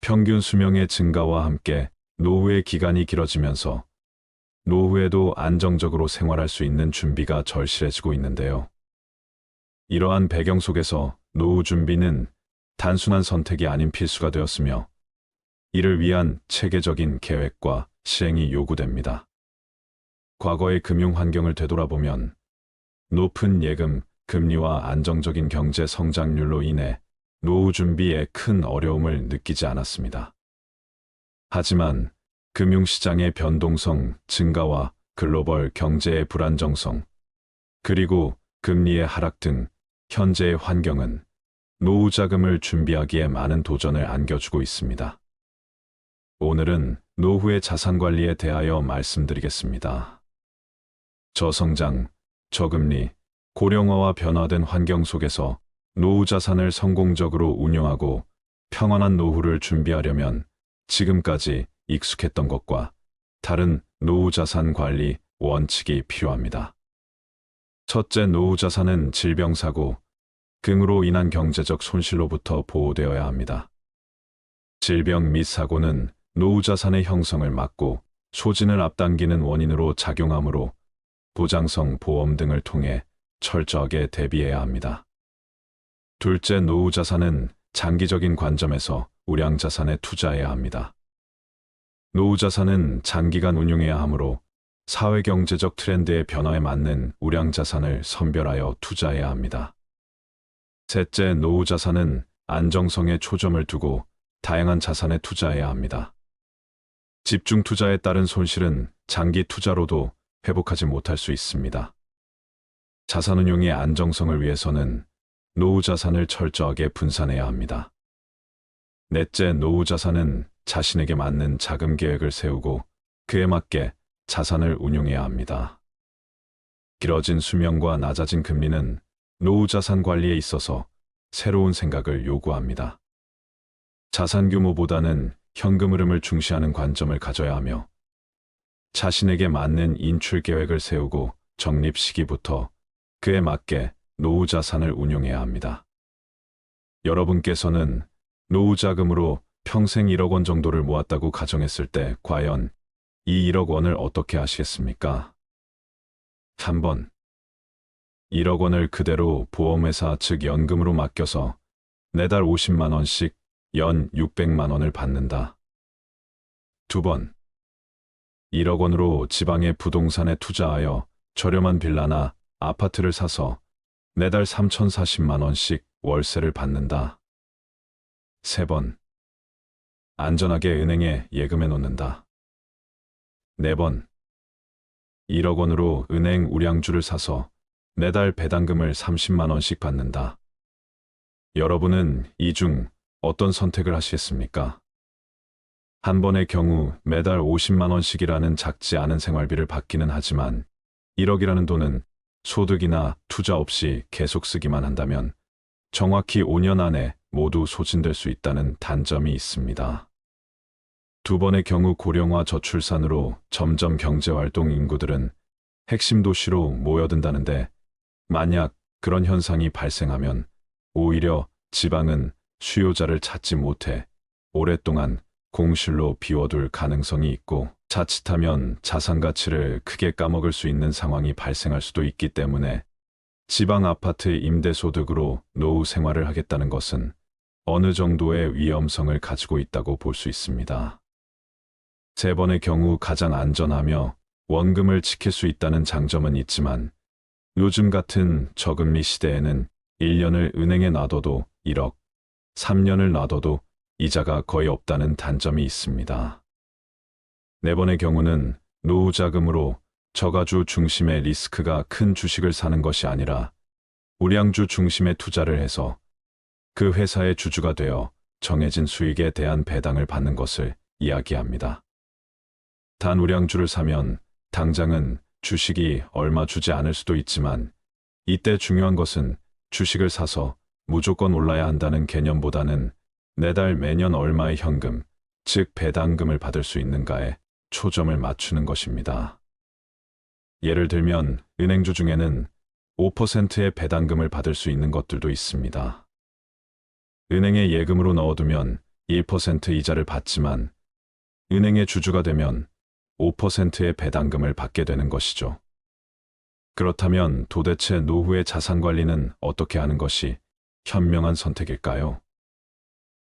평균 수명의 증가와 함께 노후의 기간이 길어지면서 노후에도 안정적으로 생활할 수 있는 준비가 절실해지고 있는데요. 이러한 배경 속에서 노후 준비는 단순한 선택이 아닌 필수가 되었으며 이를 위한 체계적인 계획과 실행이 요구됩니다. 과거의 금융 환경을 되돌아보면 높은 예금, 금리와 안정적인 경제 성장률로 인해 노후 준비에 큰 어려움을 느끼지 않았습니다. 하지만 금융시장의 변동성 증가와 글로벌 경제의 불안정성, 그리고 금리의 하락 등 현재의 환경은 노후 자금을 준비하기에 많은 도전을 안겨주고 있습니다. 오늘은 노후의 자산 관리에 대하여 말씀드리겠습니다. 저성장, 저금리, 고령화와 변화된 환경 속에서 노후 자산을 성공적으로 운용하고 평안한 노후를 준비하려면 지금까지 익숙했던 것과 다른 노후 자산 관리 원칙이 필요합니다. 첫째, 노후 자산은 질병 사고, 등으로 인한 경제적 손실로부터 보호되어야 합니다. 질병 및 사고는 노후 자산의 형성을 막고 소진을 앞당기는 원인으로 작용하므로 보장성 보험 등을 통해 철저하게 대비해야 합니다. 둘째, 노후 자산은 장기적인 관점에서 우량 자산에 투자해야 합니다. 노후 자산은 장기간 운용해야 하므로 사회경제적 트렌드의 변화에 맞는 우량 자산을 선별하여 투자해야 합니다. 셋째, 노후 자산은 안정성에 초점을 두고 다양한 자산에 투자해야 합니다. 집중 투자에 따른 손실은 장기 투자로도 회복하지 못할 수 있습니다. 자산운용의 안정성을 위해서는 노후 자산을 철저하게 분산해야 합니다. 넷째, 노후 자산은 자신에게 맞는 자금 계획을 세우고 그에 맞게 자산을 운용해야 합니다. 길어진 수명과 낮아진 금리는 노후 자산 관리에 있어서 새로운 생각을 요구합니다. 자산 규모보다는 현금 흐름을 중시하는 관점을 가져야 하며 자신에게 맞는 인출 계획을 세우고 적립 시기부터 그에 맞게 노후 자산을 운용해야 합니다. 여러분께서는 노후 자금으로 평생 1억 원 정도를 모았다고 가정했을 때 과연 이 1억 원을 어떻게 하시겠습니까? 3번. 1억 원을 그대로 보험회사 즉 연금으로 맡겨서 매달 50만 원씩 연 600만 원을 받는다. 2번. 1억 원으로 지방의 부동산에 투자하여 저렴한 빌라나 아파트를 사서 매달 3,040만 원씩 월세를 받는다. 3번. 안전하게 은행에 예금해 놓는다. 4번. 1억 원으로 은행 우량주를 사서 매달 배당금을 30만 원씩 받는다. 여러분은 이 중 어떤 선택을 하시겠습니까? 한 번의 경우 매달 50만 원씩이라는 작지 않은 생활비를 받기는 하지만 1억이라는 돈은 소득이나 투자 없이 계속 쓰기만 한다면 정확히 5년 안에 모두 소진될 수 있다는 단점이 있습니다. 두 번의 경우 고령화 저출산으로 점점 경제활동 인구들은 핵심 도시로 모여든다는데 만약 그런 현상이 발생하면 오히려 지방은 수요자를 찾지 못해 오랫동안 공실로 비워둘 가능성이 있고 자칫하면 자산 가치를 크게 까먹을 수 있는 상황이 발생할 수도 있기 때문에 지방 아파트 임대소득으로 노후 생활을 하겠다는 것은 어느 정도의 위험성을 가지고 있다고 볼 수 있습니다. 세 번의 경우 가장 안전하며 원금을 지킬 수 있다는 장점은 있지만 요즘 같은 저금리 시대에는 1년을 은행에 놔둬도 1억, 3년을 놔둬도 이자가 거의 없다는 단점이 있습니다. 네 번의 경우는 노후 자금으로 저가주 중심의 리스크가 큰 주식을 사는 것이 아니라 우량주 중심의 투자를 해서 그 회사의 주주가 되어 정해진 수익에 대한 배당을 받는 것을 이야기합니다. 단 우량주를 사면 당장은 주식이 얼마 주지 않을 수도 있지만 이때 중요한 것은 주식을 사서 무조건 올라야 한다는 개념보다는 매달 매년 얼마의 현금, 즉 배당금을 받을 수 있는가에 초점을 맞추는 것입니다. 예를 들면 은행주 중에는 5%의 배당금을 받을 수 있는 것들도 있습니다. 은행에 예금으로 넣어두면 1% 이자를 받지만 은행의 주주가 되면 5%의 배당금을 받게 되는 것이죠. 그렇다면 도대체 노후의 자산 관리는 어떻게 하는 것이 현명한 선택일까요?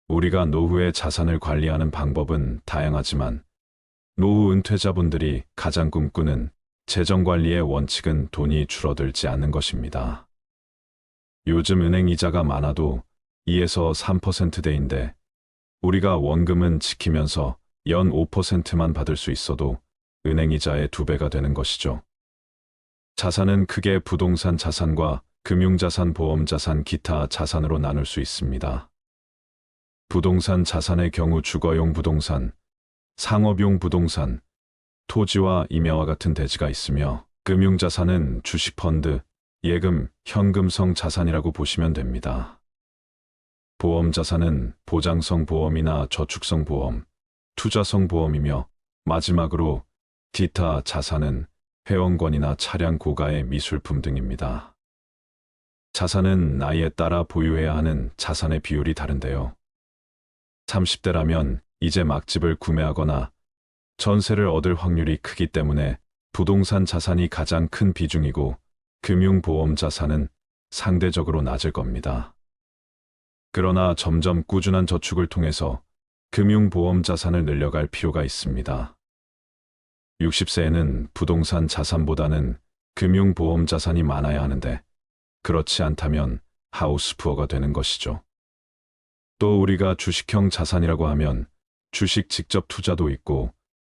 우리가 노후의 자산을 관리하는 방법은 다양하지만 노후 은퇴자분들이 가장 꿈꾸는 재정 관리의 원칙은 돈이 줄어들지 않는 것입니다. 요즘 은행 이자가 많아도 2에서 3%대인데 우리가 원금은 지키면서 연 5%만 받을 수 있어도 은행 이자의 2배가 되는 것이죠. 자산은 크게 부동산 자산과 금융자산, 보험자산, 기타 자산으로 나눌 수 있습니다. 부동산 자산의 경우 주거용 부동산, 상업용 부동산, 토지와 임야와 같은 대지가 있으며 금융자산은 주식펀드, 예금, 현금성 자산이라고 보시면 됩니다. 보험자산은 보장성 보험이나 저축성 보험, 투자성 보험이며 마지막으로 기타 자산은 회원권이나 차량 고가의 미술품 등입니다. 자산은 나이에 따라 보유해야 하는 자산의 비율이 다른데요. 30대라면 이제 막 집을 구매하거나 전세를 얻을 확률이 크기 때문에 부동산 자산이 가장 큰 비중이고 금융보험 자산은 상대적으로 낮을 겁니다. 그러나 점점 꾸준한 저축을 통해서 금융보험 자산을 늘려갈 필요가 있습니다. 60세에는 부동산 자산보다는 금융보험 자산이 많아야 하는데 그렇지 않다면 하우스푸어가 되는 것이죠. 또 우리가 주식형 자산이라고 하면 주식 직접 투자도 있고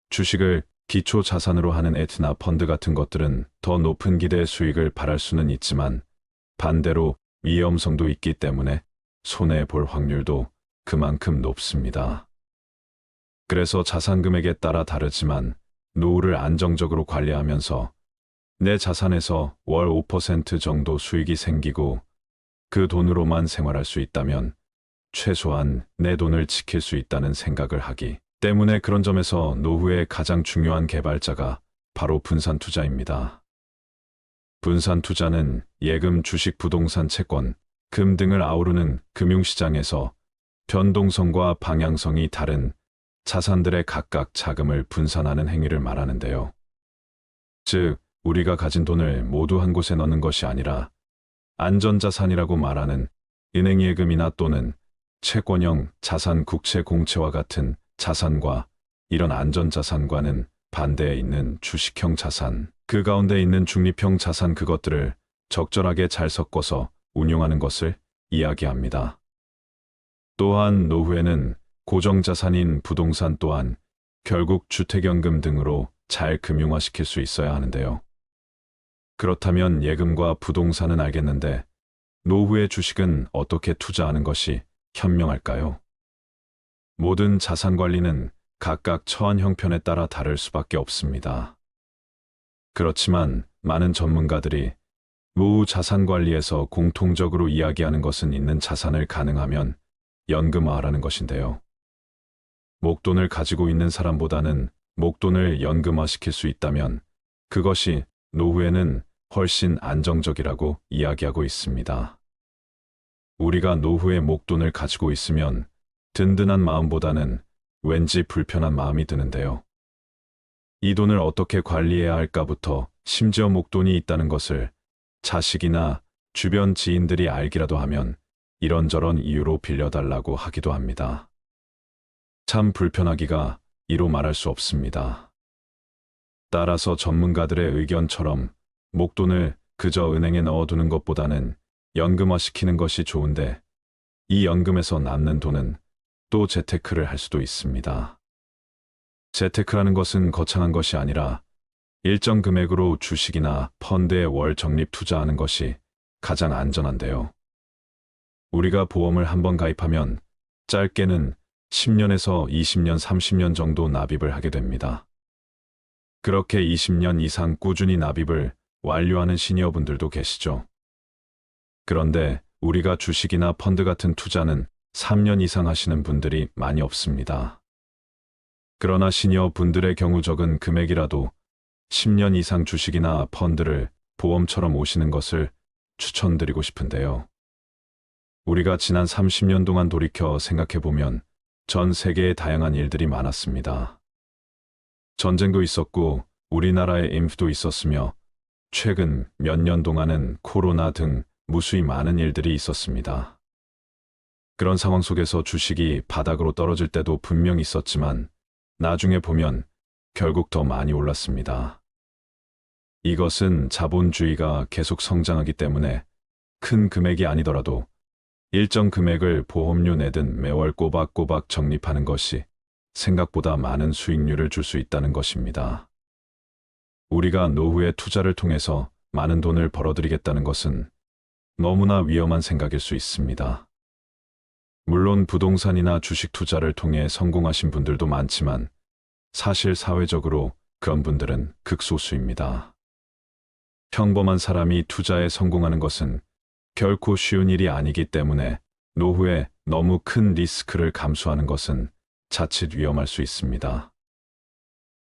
주식을 기초 자산으로 하는 에트나 펀드 같은 것들은 더 높은 기대의 수익을 바랄 수는 있지만 반대로 위험성도 있기 때문에 손해볼 확률도 그만큼 높습니다. 그래서 자산 금액에 따라 다르지만 노후를 안정적으로 관리하면서 내 자산에서 월 5% 정도 수익이 생기고 그 돈으로만 생활할 수 있다면 최소한 내 돈을 지킬 수 있다는 생각을 하기 때문에 그런 점에서 노후의 가장 중요한 개발자가 바로 분산 투자입니다. 분산 투자는 예금, 주식, 부동산, 채권, 금 등을 아우르는 금융시장에서 변동성과 방향성이 다른 자산들의 각각 자금을 분산하는 행위를 말하는데요. 즉, 우리가 가진 돈을 모두 한 곳에 넣는 것이 아니라 안전자산이라고 말하는 은행 예금이나 또는 채권형 자산, 국채, 공채와 같은 자산과 이런 안전자산과는 반대에 있는 주식형 자산, 그 가운데 있는 중립형 자산, 그것들을 적절하게 잘 섞어서 운용하는 것을 이야기합니다. 또한 노후에는 고정자산인 부동산 또한 결국 주택연금 등으로 잘 금융화시킬 수 있어야 하는데요. 그렇다면 예금과 부동산은 알겠는데 노후의 주식은 어떻게 투자하는 것이 현명할까요? 모든 자산 관리는 각각 처한 형편에 따라 다를 수밖에 없습니다. 그렇지만 많은 전문가들이 노후 자산 관리에서 공통적으로 이야기하는 것은 있는 자산을 가능하면 연금화하라는 것인데요. 목돈을 가지고 있는 사람보다는 목돈을 연금화시킬 수 있다면 그것이 노후에는 훨씬 안정적이라고 이야기하고 있습니다. 우리가 노후에 목돈을 가지고 있으면 든든한 마음보다는 왠지 불편한 마음이 드는데요. 이 돈을 어떻게 관리해야 할까부터 심지어 목돈이 있다는 것을 자식이나 주변 지인들이 알기라도 하면 이런저런 이유로 빌려달라고 하기도 합니다. 참 불편하기가 이로 말할 수 없습니다. 따라서 전문가들의 의견처럼 목돈을 그저 은행에 넣어두는 것보다는 연금화시키는 것이 좋은데 이 연금에서 남는 돈은 또 재테크를 할 수도 있습니다. 재테크라는 것은 거창한 것이 아니라 일정 금액으로 주식이나 펀드에 월 적립 투자하는 것이 가장 안전한데요. 우리가 보험을 한번 가입하면 짧게는 10년에서 20년, 30년 정도 납입을 하게 됩니다. 그렇게 20년 이상 꾸준히 납입을 완료하는 시니어분들도 계시죠. 그런데 우리가 주식이나 펀드 같은 투자는 3년 이상 하시는 분들이 많이 없습니다. 그러나 시니어분들의 경우 적은 금액이라도 10년 이상 주식이나 펀드를 보험처럼 오시는 것을 추천드리고 싶은데요. 우리가 지난 30년 동안 돌이켜 생각해보면 전 세계에 다양한 일들이 많았습니다. 전쟁도 있었고 우리나라에 인프도 있었으며 최근 몇 년 동안은 코로나 등 무수히 많은 일들이 있었습니다. 그런 상황 속에서 주식이 바닥으로 떨어질 때도 분명 있었지만 나중에 보면 결국 더 많이 올랐습니다. 이것은 자본주의가 계속 성장하기 때문에 큰 금액이 아니더라도 일정 금액을 보험료 내듯 매월 꼬박꼬박 적립하는 것이 생각보다 많은 수익률을 줄 수 있다는 것입니다. 우리가 노후에 투자를 통해서 많은 돈을 벌어들이겠다는 것은 너무나 위험한 생각일 수 있습니다. 물론 부동산이나 주식 투자를 통해 성공하신 분들도 많지만 사실 사회적으로 그런 분들은 극소수입니다. 평범한 사람이 투자에 성공하는 것은 결코 쉬운 일이 아니기 때문에 노후에 너무 큰 리스크를 감수하는 것은 자칫 위험할 수 있습니다.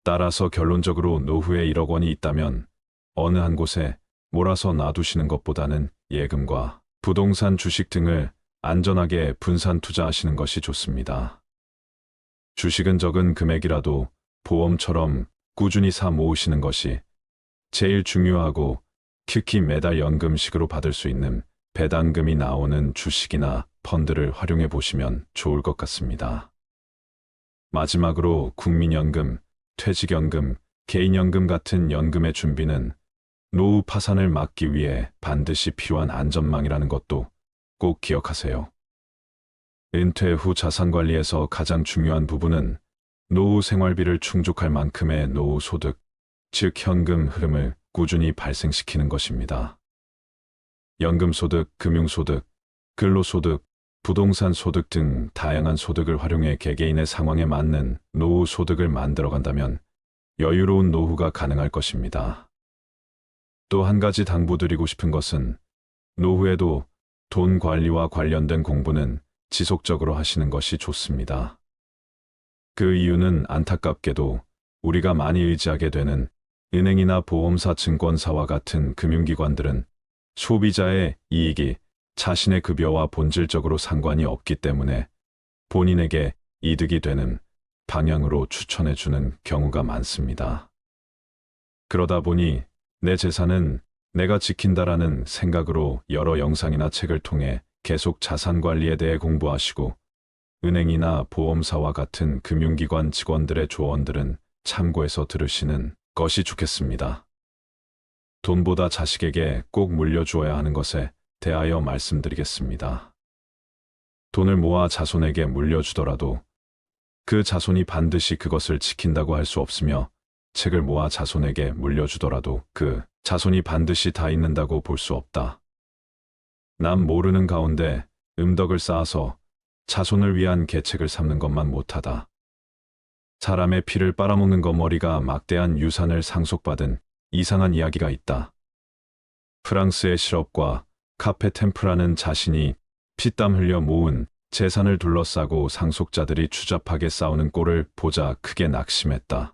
따라서 결론적으로 노후에 1억 원이 있다면 어느 한 곳에 몰아서 놔두시는 것보다는 예금과 부동산 주식 등을 안전하게 분산 투자하시는 것이 좋습니다. 주식은 적은 금액이라도 보험처럼 꾸준히 사 모으시는 것이 제일 중요하고 특히 매달 연금식으로 받을 수 있는 배당금이 나오는 주식이나 펀드를 활용해 보시면 좋을 것 같습니다. 마지막으로 국민연금, 퇴직연금, 개인연금 같은 연금의 준비는 노후 파산을 막기 위해 반드시 필요한 안전망이라는 것도 꼭 기억하세요. 은퇴 후 자산관리에서 가장 중요한 부분은 노후 생활비를 충족할 만큼의 노후 소득, 즉 현금 흐름을 꾸준히 발생시키는 것입니다. 연금소득, 금융소득, 근로소득, 부동산 소득 등 다양한 소득을 활용해 개개인의 상황에 맞는 노후 소득을 만들어간다면 여유로운 노후가 가능할 것입니다. 또 한 가지 당부드리고 싶은 것은 노후에도 돈 관리와 관련된 공부는 지속적으로 하시는 것이 좋습니다. 그 이유는 안타깝게도 우리가 많이 의지하게 되는 은행이나 보험사, 증권사와 같은 금융기관들은 소비자의 이익이 자신의 급여와 본질적으로 상관이 없기 때문에 본인에게 이득이 되는 방향으로 추천해 주는 경우가 많습니다. 그러다 보니 내 재산은 내가 지킨다라는 생각으로 여러 영상이나 책을 통해 계속 자산 관리에 대해 공부하시고 은행이나 보험사와 같은 금융기관 직원들의 조언들은 참고해서 들으시는 것이 좋겠습니다. 돈보다 자식에게 꼭 물려주어야 하는 것에 대하여 말씀드리겠습니다. 돈을 모아 자손에게 물려주더라도 그 자손이 반드시 그것을 지킨다고 할 수 없으며 책을 모아 자손에게 물려주더라도 그 자손이 반드시 다 읽는다고 볼 수 없다. 남 모르는 가운데 음덕을 쌓아서 자손을 위한 계책을 삼는 것만 못하다. 사람의 피를 빨아먹는 거머리가 막대한 유산을 상속받은 이상한 이야기가 있다. 프랑스의 실업과 카페 템프라는 자신이 피땀 흘려 모은 재산을 둘러싸고 상속자들이 추잡하게 싸우는 꼴을 보자 크게 낙심했다.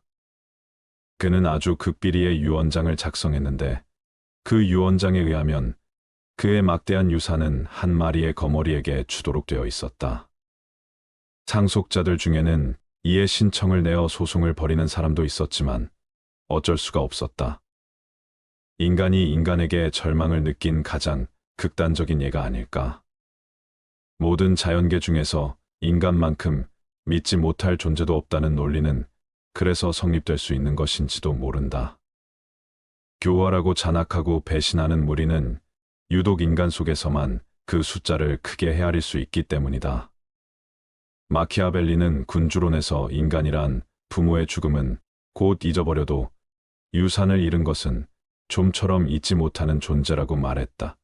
그는 아주 극비리의 유언장을 작성했는데 그 유언장에 의하면 그의 막대한 유산은 한 마리의 거머리에게 주도록 되어 있었다. 상속자들 중에는 이에 신청을 내어 소송을 벌이는 사람도 있었지만 어쩔 수가 없었다. 인간이 인간에게 절망을 느낀 가장 극단적인 예가 아닐까. 모든 자연계 중에서 인간만큼 믿지 못할 존재도 없다는 논리는 그래서 성립될 수 있는 것인지도 모른다. 교활하고 잔악하고 배신하는 무리는 유독 인간 속에서만 그 숫자를 크게 헤아릴 수 있기 때문이다. 마키아벨리는 군주론에서 인간이란 부모의 죽음은 곧 잊어버려도 유산을 잃은 것은 좀처럼 잊지 못하는 존재라고 말했다.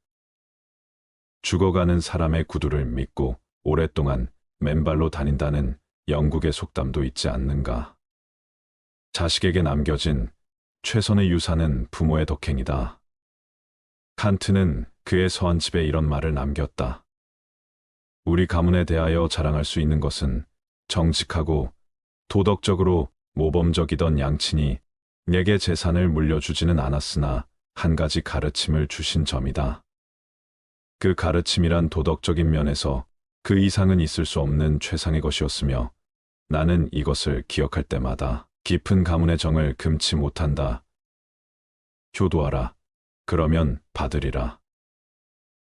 죽어가는 사람의 구두를 믿고 오랫동안 맨발로 다닌다는 영국의 속담도 있지 않는가. 자식에게 남겨진 최선의 유산은 부모의 덕행이다. 칸트는 그의 서한집에 이런 말을 남겼다. 우리 가문에 대하여 자랑할 수 있는 것은 정직하고 도덕적으로 모범적이던 양친이 내게 재산을 물려주지는 않았으나 한 가지 가르침을 주신 점이다. 그 가르침이란 도덕적인 면에서 그 이상은 있을 수 없는 최상의 것이었으며 나는 이것을 기억할 때마다 깊은 가문의 정을 금치 못한다. 효도하라. 그러면 받으리라.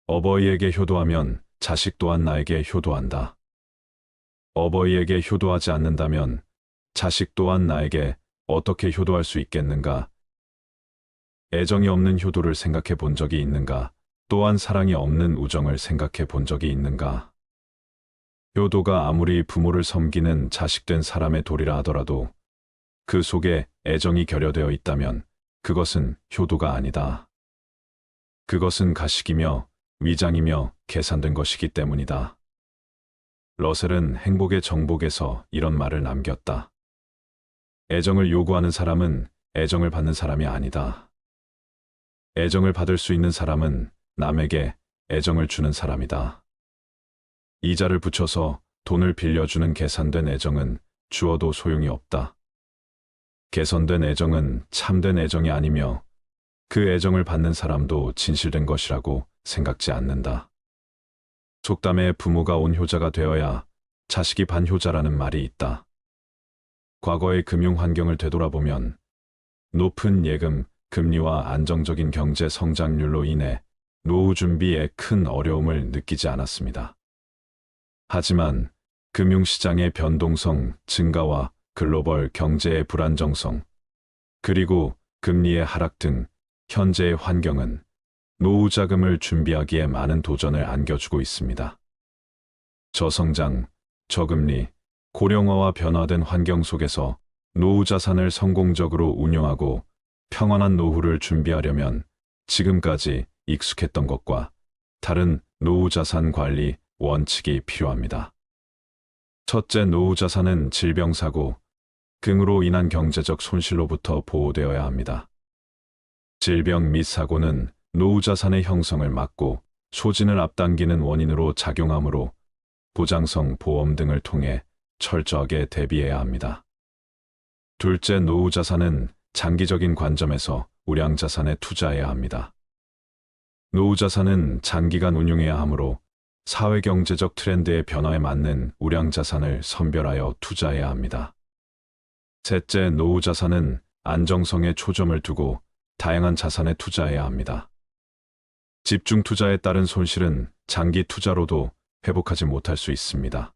어버이에게 효도하면 자식 또한 나에게 효도한다. 어버이에게 효도하지 않는다면 자식 또한 나에게 어떻게 효도할 수 있겠는가? 애정이 없는 효도를 생각해 본 적이 있는가? 또한 사랑이 없는 우정을 생각해 본 적이 있는가? 효도가 아무리 부모를 섬기는 자식된 사람의 도리라 하더라도 그 속에 애정이 결여되어 있다면 그것은 효도가 아니다. 그것은 가식이며 위장이며 계산된 것이기 때문이다. 러셀은 행복의 정복에서 이런 말을 남겼다. 애정을 요구하는 사람은 애정을 받는 사람이 아니다. 애정을 받을 수 있는 사람은 남에게 애정을 주는 사람이다. 이자를 붙여서 돈을 빌려주는 계산된 애정은 주어도 소용이 없다. 개선된 애정은 참된 애정이 아니며 그 애정을 받는 사람도 진실된 것이라고 생각지 않는다. 속담에 부모가 온효자가 되어야 자식이 반효자라는 말이 있다. 과거의 금융 환경을 되돌아보면 높은 예금, 금리와 안정적인 경제 성장률로 인해 노후 준비에 큰 어려움을 느끼지 않았습니다. 하지만 금융시장의 변동성 증가와 글로벌 경제의 불안정성, 그리고 금리의 하락 등 현재의 환경은 노후 자금을 준비하기에 많은 도전을 안겨주고 있습니다. 저성장, 저금리, 고령화와 변화된 환경 속에서 노후 자산을 성공적으로 운용하고 평안한 노후를 준비하려면 지금까지 익숙했던 것과 다른 노후 자산 관리 원칙이 필요합니다. 첫째, 노후 자산은 질병사고, 긍으로 인한 경제적 손실로부터 보호되어야 합니다. 질병 및 사고는 노후 자산의 형성을 막고 소진을 앞당기는 원인으로 작용하므로 보장성 보험 등을 통해 철저하게 대비해야 합니다. 둘째, 노후 자산은 장기적인 관점에서 우량 자산에 투자해야 합니다. 노후 자산은 장기간 운용해야 하므로 사회경제적 트렌드의 변화에 맞는 우량 자산을 선별하여 투자해야 합니다. 셋째, 노후 자산은 안정성에 초점을 두고 다양한 자산에 투자해야 합니다. 집중 투자에 따른 손실은 장기 투자로도 회복하지 못할 수 있습니다.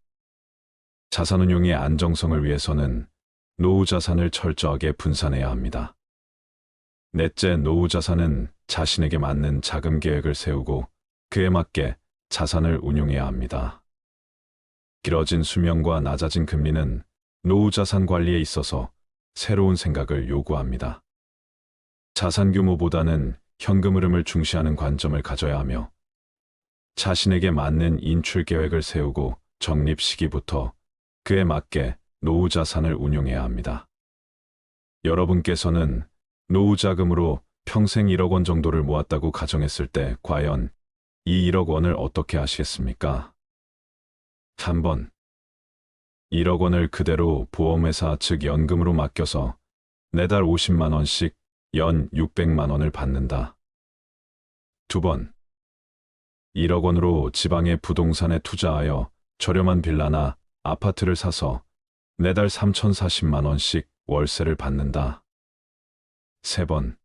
자산 운용의 안정성을 위해서는 노후 자산을 철저하게 분산해야 합니다. 넷째, 노후 자산은 자신에게 맞는 자금 계획을 세우고 그에 맞게 자산을 운용해야 합니다. 길어진 수명과 낮아진 금리는 노후 자산 관리에 있어서 새로운 생각을 요구합니다. 자산 규모보다는 현금 흐름을 중시하는 관점을 가져야 하며 자신에게 맞는 인출 계획을 세우고 적립 시기부터 그에 맞게 노후 자산을 운용해야 합니다. 여러분께서는 노후 자금으로 평생 1억 원 정도를 모았다고 가정했을 때 과연 이 1억 원을 어떻게 하시겠습니까? 3번. 1억 원을 그대로 보험회사 즉 연금으로 맡겨서 매달 50만 원씩 연 600만 원을 받는다. 2번. 1억 원으로 지방의 부동산에 투자하여 저렴한 빌라나 아파트를 사서 매달 3,040만 원씩 월세를 받는다. 3번.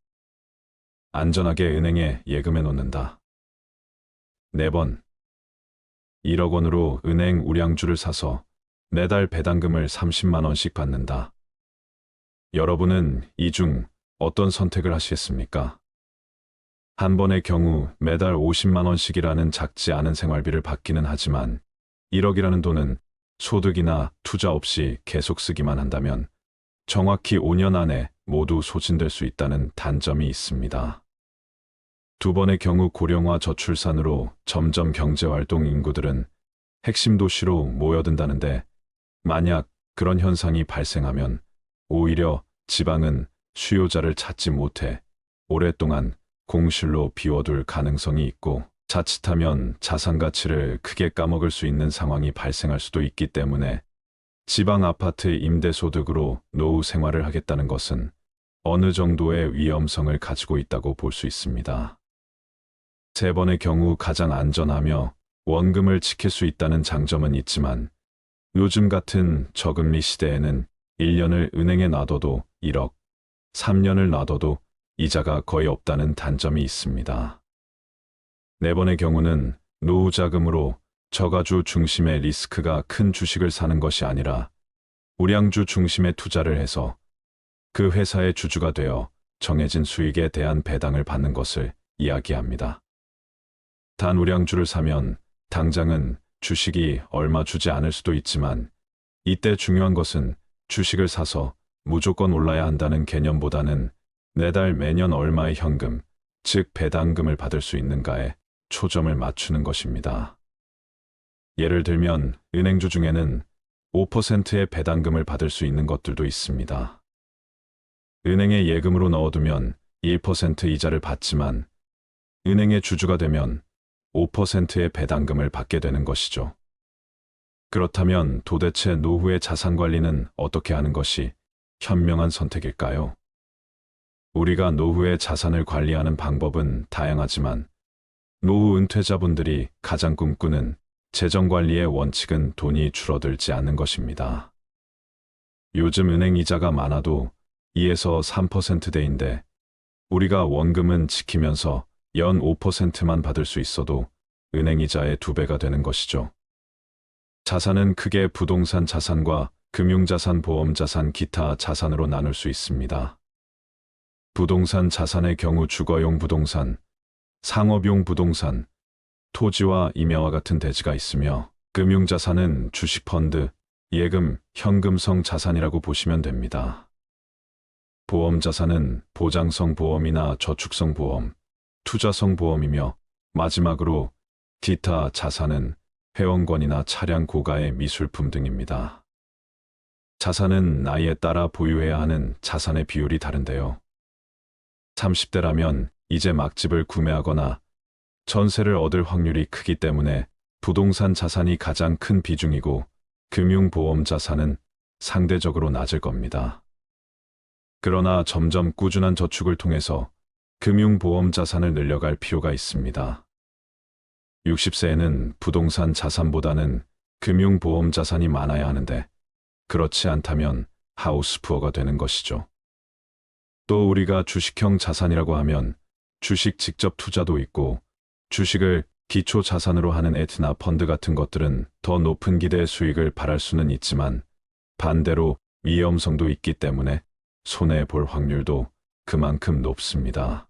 안전하게 은행에 예금해 놓는다. 4번. 1억 원으로 은행 우량주를 사서 매달 배당금을 30만 원씩 받는다. 여러분은 이 중 어떤 선택을 하시겠습니까? 한 번의 경우 매달 50만 원씩이라는 작지 않은 생활비를 받기는 하지만 1억이라는 돈은 소득이나 투자 없이 계속 쓰기만 한다면 정확히 5년 안에 모두 소진될 수 있다는 단점이 있습니다. 두 번의 경우 고령화 저출산으로 점점 경제활동 인구들은 핵심 도시로 모여든다는데 만약 그런 현상이 발생하면 오히려 지방은 수요자를 찾지 못해 오랫동안 공실로 비워둘 가능성이 있고 자칫하면 자산 가치를 크게 까먹을 수 있는 상황이 발생할 수도 있기 때문에 지방 아파트 임대소득으로 노후 생활을 하겠다는 것은 어느 정도의 위험성을 가지고 있다고 볼 수 있습니다. 세 번의 경우 가장 안전하며 원금을 지킬 수 있다는 장점은 있지만 요즘 같은 저금리 시대에는 1년을 은행에 놔둬도 1억, 3년을 놔둬도 이자가 거의 없다는 단점이 있습니다. 네 번의 경우는 노후 자금으로 저가주 중심의 리스크가 큰 주식을 사는 것이 아니라 우량주 중심의 투자를 해서 그 회사의 주주가 되어 정해진 수익에 대한 배당을 받는 것을 이야기합니다. 단 우량주를 사면 당장은 주식이 얼마 주지 않을 수도 있지만 이때 중요한 것은 주식을 사서 무조건 올라야 한다는 개념보다는 매달 매년 얼마의 현금, 즉 배당금을 받을 수 있는가에 초점을 맞추는 것입니다. 예를 들면 은행주 중에는 5%의 배당금을 받을 수 있는 것들도 있습니다. 은행에 예금으로 넣어두면 1% 이자를 받지만 은행의 주주가 되면 5%의 배당금을 받게 되는 것이죠. 그렇다면 도대체 노후의 자산 관리는 어떻게 하는 것이 현명한 선택일까요? 우리가 노후의 자산을 관리하는 방법은 다양하지만 노후 은퇴자분들이 가장 꿈꾸는 재정관리의 원칙은 돈이 줄어들지 않는 것입니다. 요즘 은행 이자가 많아도 2에서 3%대인데 우리가 원금은 지키면서 연 5%만 받을 수 있어도 은행 이자의 2배가 되는 것이죠. 자산은 크게 부동산 자산과 금융자산, 보험자산, 기타 자산으로 나눌 수 있습니다. 부동산 자산의 경우 주거용 부동산, 상업용 부동산, 토지와 임야와 같은 대지가 있으며 금융자산은 주식펀드, 예금, 현금성 자산이라고 보시면 됩니다. 보험자산은 보장성 보험이나 저축성 보험, 투자성 보험이며 마지막으로 기타 자산은 회원권이나 차량 고가의 미술품 등입니다. 자산은 나이에 따라 보유해야 하는 자산의 비율이 다른데요. 30대라면 이제 막 집을 구매하거나 전세를 얻을 확률이 크기 때문에 부동산 자산이 가장 큰 비중이고 금융보험 자산은 상대적으로 낮을 겁니다. 그러나 점점 꾸준한 저축을 통해서 금융보험 자산을 늘려갈 필요가 있습니다. 60세에는 부동산 자산보다는 금융보험 자산이 많아야 하는데 그렇지 않다면 하우스푸어가 되는 것이죠. 또 우리가 주식형 자산이라고 하면 주식 직접 투자도 있고 주식을 기초 자산으로 하는 에트나 펀드 같은 것들은 더 높은 기대의 수익을 바랄 수는 있지만 반대로 위험성도 있기 때문에 손해볼 확률도 그만큼 높습니다.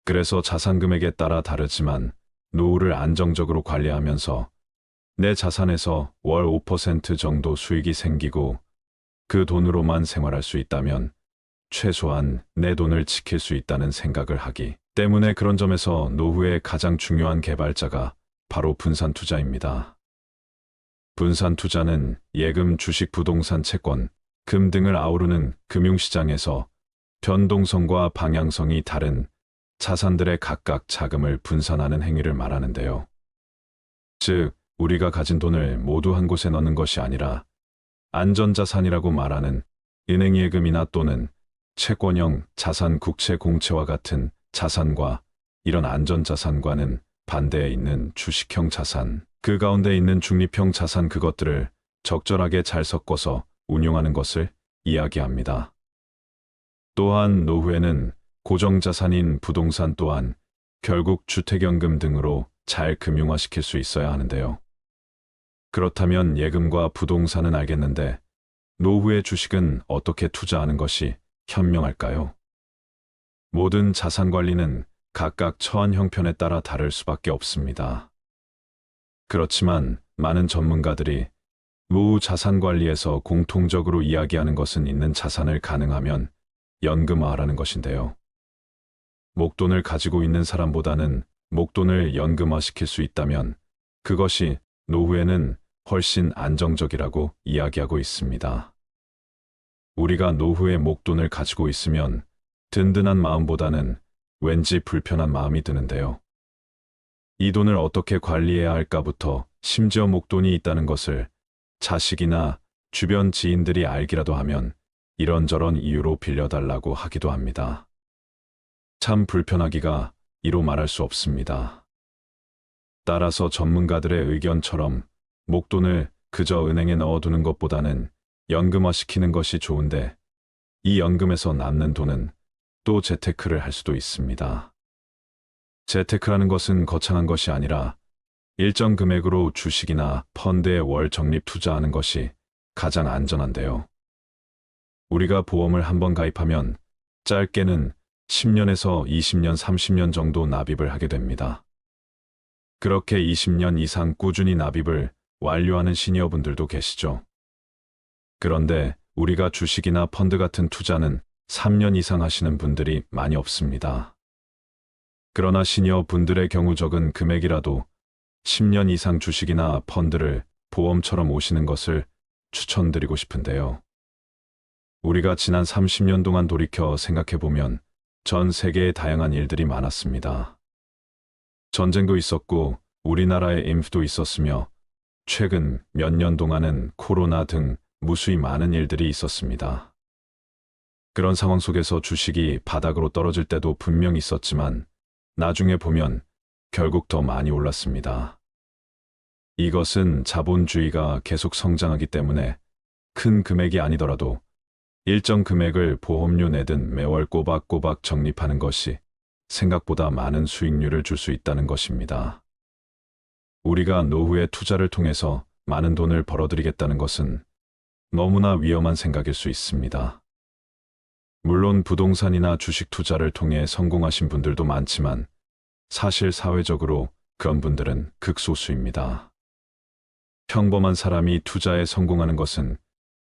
그래서 자산 금액에 따라 다르지만 노후를 안정적으로 관리하면서 내 자산에서 월 5% 정도 수익이 생기고 그 돈으로만 생활할 수 있다면 최소한 내 돈을 지킬 수 있다는 생각을 하기 때문에 그런 점에서 노후의 가장 중요한 개발자가 바로 분산 투자입니다. 분산 투자는 예금, 주식, 부동산, 채권, 금 등을 아우르는 금융시장에서 변동성과 방향성이 다른 자산들의 각각 자금을 분산하는 행위를 말하는데요. 즉, 우리가 가진 돈을 모두 한 곳에 넣는 것이 아니라 안전자산이라고 말하는 은행 예금이나 또는 채권형 자산, 국채, 공채와 같은 자산과 이런 안전자산과는 반대에 있는 주식형 자산, 그 가운데 있는 중립형 자산, 그것들을 적절하게 잘 섞어서 운용하는 것을 이야기합니다. 또한 노후에는 고정자산인 부동산 또한 결국 주택연금 등으로 잘 금융화시킬 수 있어야 하는데요. 그렇다면 예금과 부동산은 알겠는데 노후의 주식은 어떻게 투자하는 것이 현명할까요? 모든 자산 관리는 각각 처한 형편에 따라 다를 수밖에 없습니다. 그렇지만 많은 전문가들이 노후 자산 관리에서 공통적으로 이야기하는 것은 있는 자산을 가능하면 연금화하라는 것인데요. 목돈을 가지고 있는 사람보다는 목돈을 연금화시킬 수 있다면 그것이 노후에는 훨씬 안정적이라고 이야기하고 있습니다. 우리가 노후에 목돈을 가지고 있으면 든든한 마음보다는 왠지 불편한 마음이 드는데요. 이 돈을 어떻게 관리해야 할까부터 심지어 목돈이 있다는 것을 자식이나 주변 지인들이 알기라도 하면 이런저런 이유로 빌려달라고 하기도 합니다. 참 불편하기가 이로 말할 수 없습니다. 따라서 전문가들의 의견처럼 목돈을 그저 은행에 넣어두는 것보다는 연금화시키는 것이 좋은데, 이 연금에서 남는 돈은 또 재테크를 할 수도 있습니다. 재테크라는 것은 거창한 것이 아니라 일정 금액으로 주식이나 펀드에 월 적립 투자하는 것이 가장 안전한데요. 우리가 보험을 한번 가입하면 짧게는 10년에서 20년, 30년 정도 납입을 하게 됩니다. 그렇게 20년 이상 꾸준히 납입을 완료하는 시니어분들도 계시죠. 그런데 우리가 주식이나 펀드 같은 투자는 3년 이상 하시는 분들이 많이 없습니다. 그러나 시니어분들의 경우 적은 금액이라도 10년 이상 주식이나 펀드를 보험처럼 오시는 것을 추천드리고 싶은데요. 우리가 지난 30년 동안 돌이켜 생각해보면 전 세계에 다양한 일들이 많았습니다. 전쟁도 있었고 우리나라에 인프도 있었으며 최근 몇 년 동안은 코로나 등 무수히 많은 일들이 있었습니다. 그런 상황 속에서 주식이 바닥으로 떨어질 때도 분명 있었지만 나중에 보면 결국 더 많이 올랐습니다. 이것은 자본주의가 계속 성장하기 때문에 큰 금액이 아니더라도 일정 금액을 보험료 내든 매월 꼬박꼬박 적립하는 것이 생각보다 많은 수익률을 줄 수 있다는 것입니다. 우리가 노후에 투자를 통해서 많은 돈을 벌어들이겠다는 것은 너무나 위험한 생각일 수 있습니다. 물론 부동산이나 주식 투자를 통해 성공하신 분들도 많지만 사실 사회적으로 그런 분들은 극소수입니다. 평범한 사람이 투자에 성공하는 것은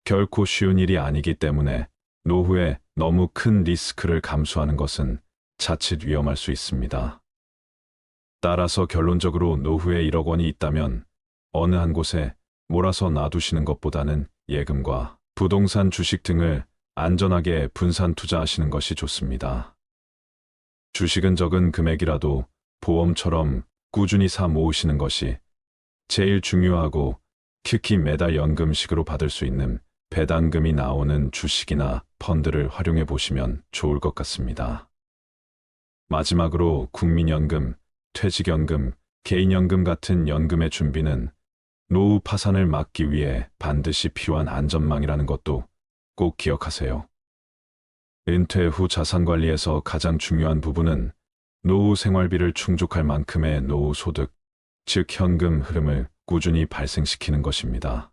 결코 쉬운 일이 아니기 때문에 노후에 너무 큰 리스크를 감수하는 것은 자칫 위험할 수 있습니다. 따라서 결론적으로 노후에 1억 원이 있다면 어느 한 곳에 몰아서 놔두시는 것보다는 예금과 부동산 주식 등을 안전하게 분산 투자하시는 것이 좋습니다. 주식은 적은 금액이라도 보험처럼 꾸준히 사 모으시는 것이 제일 중요하고, 특히 매달 연금식으로 받을 수 있는 배당금이 나오는 주식이나 펀드를 활용해 보시면 좋을 것 같습니다. 마지막으로 국민연금, 퇴직연금, 개인연금 같은 연금의 준비는 노후 파산을 막기 위해 반드시 필요한 안전망이라는 것도 꼭 기억하세요. 은퇴 후 자산관리에서 가장 중요한 부분은 노후 생활비를 충족할 만큼의 노후 소득, 즉 현금 흐름을 꾸준히 발생시키는 것입니다.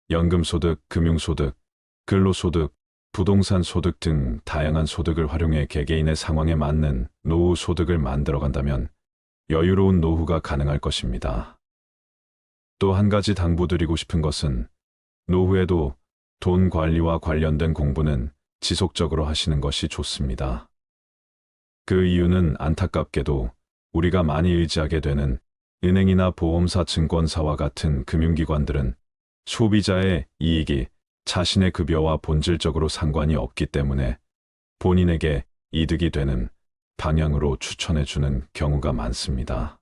연금소득, 금융소득, 근로소득, 부동산 소득 등 다양한 소득을 활용해 개개인의 상황에 맞는 노후 소득을 만들어간다면 여유로운 노후가 가능할 것입니다. 또 한 가지 당부드리고 싶은 것은 노후에도 돈 관리와 관련된 공부는 지속적으로 하시는 것이 좋습니다. 그 이유는 안타깝게도 우리가 많이 의지하게 되는 은행이나 보험사, 증권사와 같은 금융기관들은 소비자의 이익이 자신의 급여와 본질적으로 상관이 없기 때문에 본인에게 이득이 되는 방향으로 추천해주는 경우가 많습니다.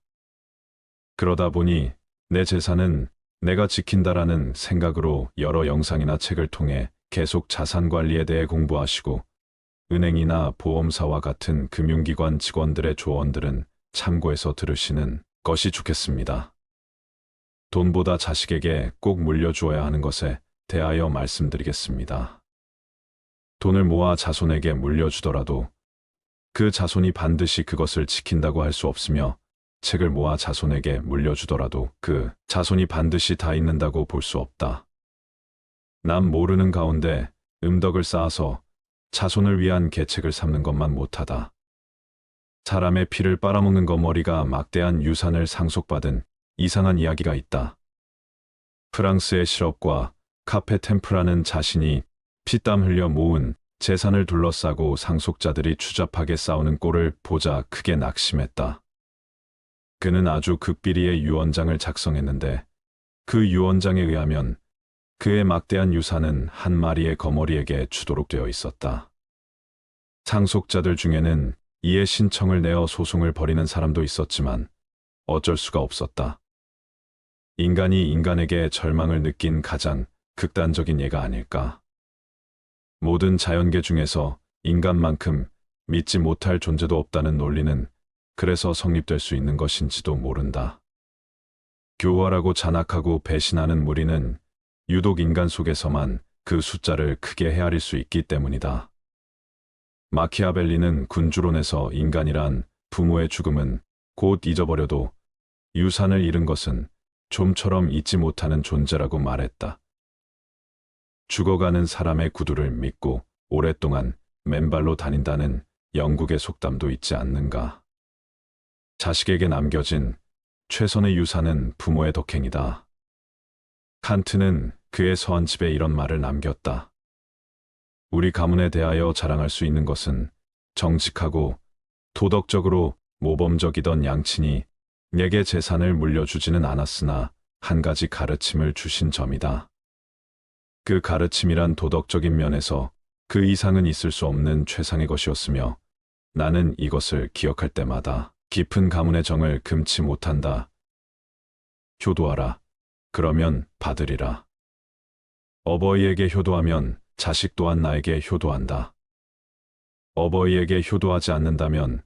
그러다 보니 내 재산은 내가 지킨다라는 생각으로 여러 영상이나 책을 통해 계속 자산 관리에 대해 공부하시고, 은행이나 보험사와 같은 금융기관 직원들의 조언들은 참고해서 들으시는 것이 좋겠습니다. 돈보다 자식에게 꼭 물려주어야 하는 것에 대하여 말씀드리겠습니다. 돈을 모아 자손에게 물려주더라도 그 자손이 반드시 그것을 지킨다고 할 수 없으며, 책을 모아 자손에게 물려주더라도 그 자손이 반드시 다 읽는다고 볼 수 없다. 남 모르는 가운데 음덕을 쌓아서 자손을 위한 계책을 삼는 것만 못하다. 사람의 피를 빨아먹는 거머리가 막대한 유산을 상속받은 이상한 이야기가 있다. 프랑스의 실업과 카페 템프라는 자신이 피땀 흘려 모은 재산을 둘러싸고 상속자들이 추잡하게 싸우는 꼴을 보자 크게 낙심했다. 그는 아주 극비리의 유언장을 작성했는데 그 유언장에 의하면 그의 막대한 유산은 한 마리의 거머리에게 주도록 되어 있었다. 상속자들 중에는 이에 신청을 내어 소송을 벌이는 사람도 있었지만 어쩔 수가 없었다. 인간이 인간에게 절망을 느낀 가장 극단적인 예가 아닐까. 모든 자연계 중에서 인간만큼 믿지 못할 존재도 없다는 논리는 그래서 성립될 수 있는 것인지도 모른다. 교활하고 잔악하고 배신하는 무리는 유독 인간 속에서만 그 숫자를 크게 헤아릴 수 있기 때문이다. 마키아벨리는 군주론에서 인간이란 부모의 죽음은 곧 잊어버려도 유산을 잃은 것은 좀처럼 잊지 못하는 존재라고 말했다. 죽어가는 사람의 구두를 믿고 오랫동안 맨발로 다닌다는 영국의 속담도 있지 않는가. 자식에게 남겨진 최선의 유산은 부모의 덕행이다. 칸트는 그의 서한집에 이런 말을 남겼다. 우리 가문에 대하여 자랑할 수 있는 것은 정직하고 도덕적으로 모범적이던 양친이 내게 재산을 물려주지는 않았으나 한 가지 가르침을 주신 점이다. 그 가르침이란 도덕적인 면에서 그 이상은 있을 수 없는 최상의 것이었으며 나는 이것을 기억할 때마다 깊은 가문의 정을 금치 못한다. 효도하라. 그러면 받으리라. 어버이에게 효도하면 자식 또한 나에게 효도한다. 어버이에게 효도하지 않는다면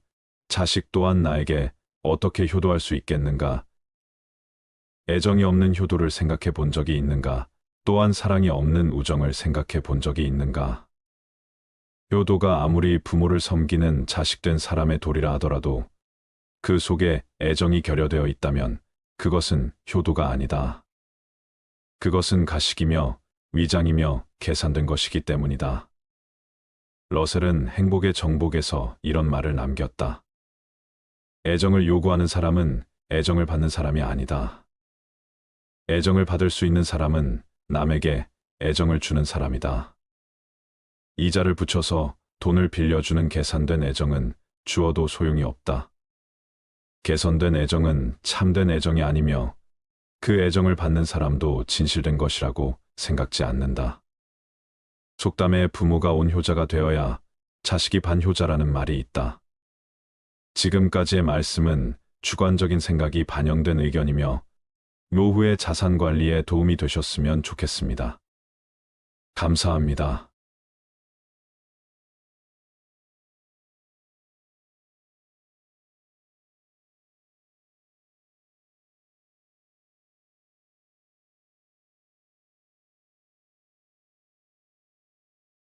자식 또한 나에게 어떻게 효도할 수 있겠는가? 애정이 없는 효도를 생각해 본 적이 있는가? 또한 사랑이 없는 우정을 생각해 본 적이 있는가? 효도가 아무리 부모를 섬기는 자식된 사람의 도리라 하더라도 그 속에 애정이 결여되어 있다면 그것은 효도가 아니다. 그것은 가식이며 위장이며 계산된 것이기 때문이다. 러셀은 행복의 정복에서 이런 말을 남겼다. 애정을 요구하는 사람은 애정을 받는 사람이 아니다. 애정을 받을 수 있는 사람은 남에게 애정을 주는 사람이다. 이자를 붙여서 돈을 빌려주는 계산된 애정은 주어도 소용이 없다. 개선된 애정은 참된 애정이 아니며 그 애정을 받는 사람도 진실된 것이라고 생각지 않는다. 속담에 부모가 온효자가 되어야 자식이 반효자라는 말이 있다. 지금까지의 말씀은 주관적인 생각이 반영된 의견이며 노후의 자산 관리에 도움이 되셨으면 좋겠습니다. 감사합니다.